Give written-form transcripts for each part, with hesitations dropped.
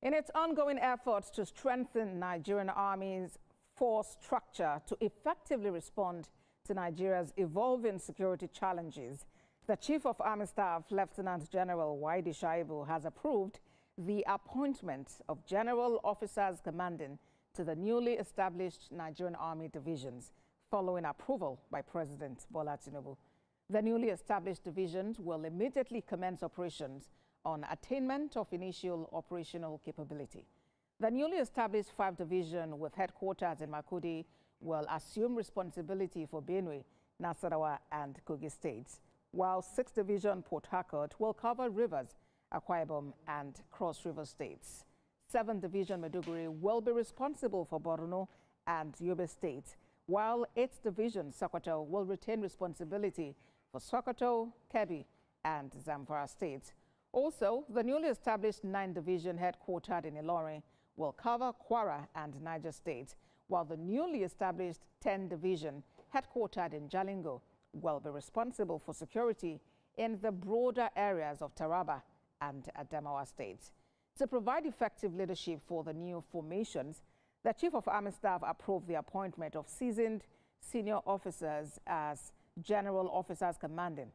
In its ongoing efforts to strengthen Nigerian Army's force structure to effectively respond to Nigeria's evolving security challenges, the Chief of Army Staff, Lieutenant General Waidi Shaibu, has approved the appointment of general officers commanding to the newly established Nigerian Army divisions, following approval by President Bola Tinubu. The newly established divisions will immediately commence operations on attainment of initial operational capability. The newly established 5th Division, with headquarters in Makurdi, will assume responsibility for Benue, Nasarawa and Kogi states, while 6th Division, Port Harcourt, will cover Rivers, Akwa Ibom and Cross River states. 7th Division, Maiduguri, will be responsible for Borno and Yobe states, while 8th Division, Sokoto, will retain responsibility for Sokoto, Kebbi and Zamfara states. Also, the newly established 9th Division, headquartered in Ilorin, will cover Kwara and Niger states, while the newly established 10th Division, headquartered in Jalingo, will be responsible for security in the broader areas of Taraba and Adamawa states. To provide effective leadership for the new formations, the Chief of Army Staff approved the appointment of seasoned senior officers as general officers commanding.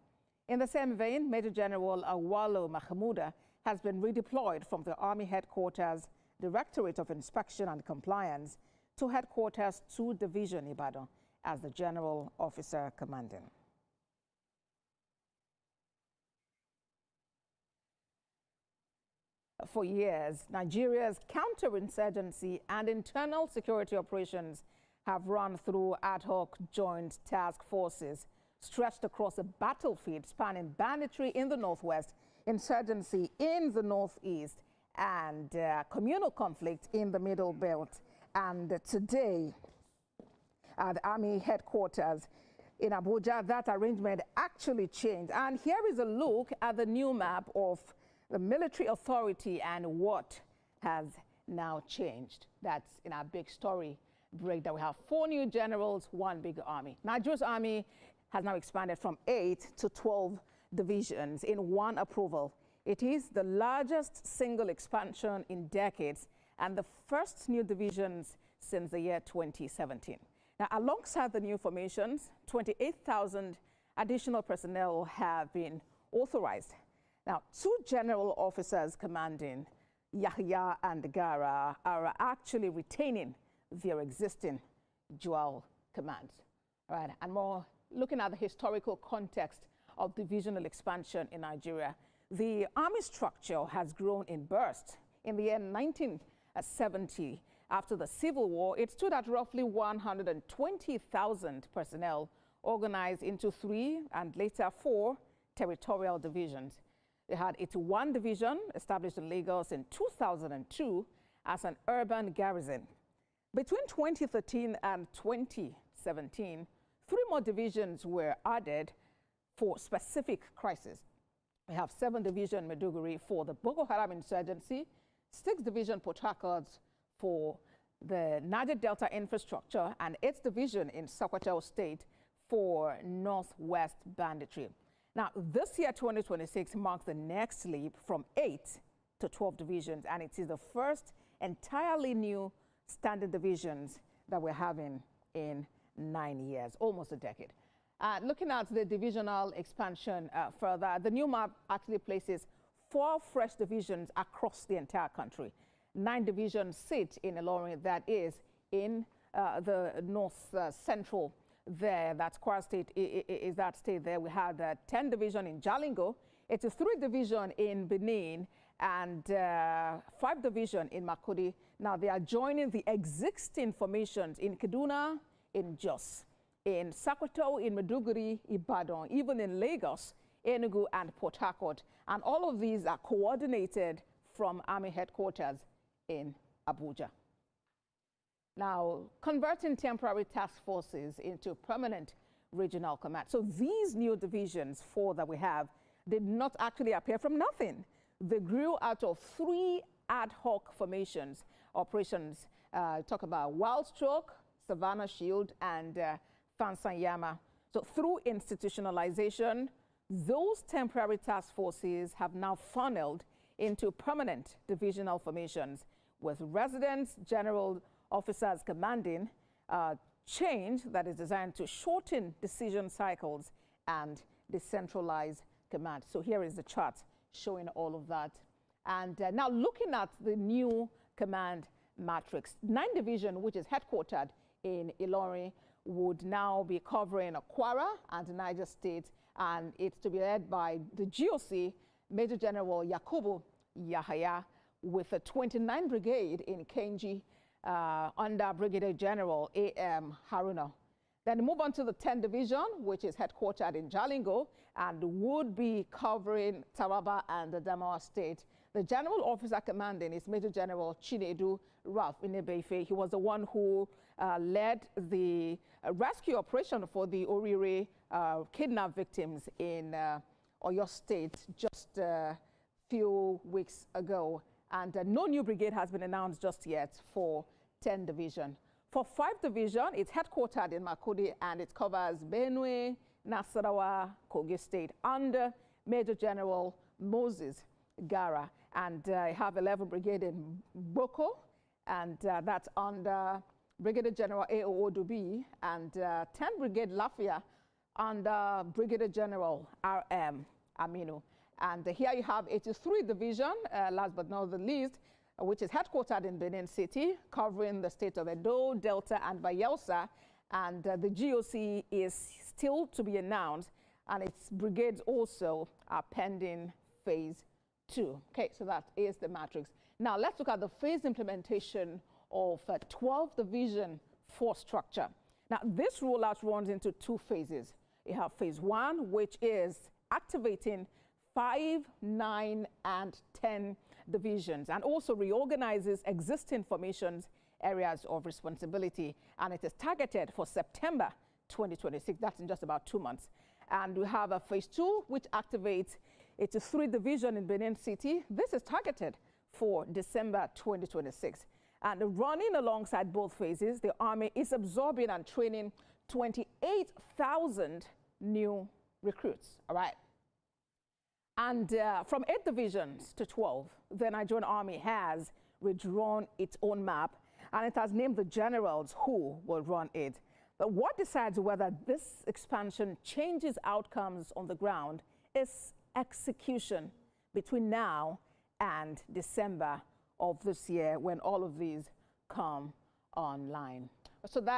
In the same vein, Major General Awalo Mahmouda has been redeployed from the Army Headquarters Directorate of Inspection and Compliance to Headquarters 2 Division Ibadan as the General Officer Commanding. For years, Nigeria's counterinsurgency and internal security operations have run through ad hoc joint task forces stretched across a battlefield spanning banditry in the northwest, insurgency in the northeast, and communal conflict in the middle belt. And today, at the Army headquarters in Abuja, that arrangement actually changed. And here is a look at the new map of the military authority and what has now changed. That's in our big story breakdown. We have 4 new generals, 1 big army. Nigeria's army has now expanded from 8 to 12 divisions in one approval. It is the largest single expansion in decades and the first new divisions since the year 2017. Now, alongside the new formations, 28,000 additional personnel have been authorized. Now, 2 general officers commanding, Yahya and Gara, are actually retaining their existing dual commands. All right, and more looking at the historical context of divisional expansion in Nigeria. The army structure has grown in bursts. In the year 1970, after the Civil War, it stood at roughly 120,000 personnel organized into 3 and later 4 territorial divisions. They had its 1 division established in Lagos in 2002 as an urban garrison. Between 2013 and 2017, 3 more divisions were added for specific crises. We have 7th Division Maiduguri for the Boko Haram insurgency, 6th Division Port Harcourt for the Niger Delta infrastructure, and 8th Division in Sokoto State for Northwest banditry. Now, this year, 2026, marks the next leap from 8 to 12 divisions, and it is the first entirely new standing divisions that we're having in 9 years, almost a decade. Looking at the divisional expansion further, the new map actually places 4 fresh divisions across the entire country. 9 divisions sit in Ilorin, that is in the north central there. That's Kwara State, is that state there. We had 10 division in Jalingo, 83 division in Benin, and 5 division in Makurdi. Now they are joining the existing formations in Kaduna, in Jos, in Sokoto, in Maiduguri, Ibadan, even in Lagos, Enugu, and Port Harcourt. And all of these are coordinated from Army headquarters in Abuja. Now, converting temporary task forces into permanent regional command. So these new divisions, 4 that we have, did not actually appear from nothing. They grew out of 3 ad hoc formations, operations. Talk about Wild Stroke, Savannah Shield, and Fansanyama. So through institutionalization, those temporary task forces have now funneled into permanent divisional formations, with resident general officers commanding change that is designed to shorten decision cycles and decentralize command. So here is the chart showing all of that. And now looking at the new command matrix, 9th Division, which is headquartered in Ilorin, would now be covering Kwara and Niger State, and it's to be led by the GOC, Major General Yakubu Yahaya, with a 29th Brigade in Kenji under Brigadier General A.M. Haruna. Then move on to the 10th Division, which is headquartered in Jalingo and would be covering Taraba and the Adamawa State. The general officer commanding is Major General Chinedu Ralph Inebeife. He was the one who led the rescue operation for the Orire kidnap victims in Oyo State just a few weeks ago. And no new brigade has been announced just yet for 10th Division. For 5th Division, it's headquartered in Makudi and it covers Benue, Nasarawa, Kogi State under Major General Moses Gara. And I have 11th Brigade in Boko, and that's under Brigadier General A.O. Odubi, and 10th Brigade Lafia under Brigadier General R.M. Aminu. And here you have 83rd Division, last but not the least, which is headquartered in Benin City, covering the state of Edo, Delta, and Bayelsa. And the GOC is still to be announced, and its brigades also are pending phase 2. Okay, so that is the matrix. Now let's look at the phase implementation of 12th Division force structure. Now this rollout runs into 2 phases. You have phase 1, which is activating 5, 9, and 10 divisions, and also reorganizes existing formations areas of responsibility, and it is targeted for September 2026. That's in just about 2 months. And we have a phase 2, which activates 83rd Division in Benin City. This is targeted for December 2026. And running alongside both phases, the Army is absorbing and training 28,000 new recruits. All right. And from 8 divisions to 12, the Nigerian Army has redrawn its own map, and it has named the generals who will run it. But what decides whether this expansion changes outcomes on the ground is execution between now and December of this year, when all of these come online. So that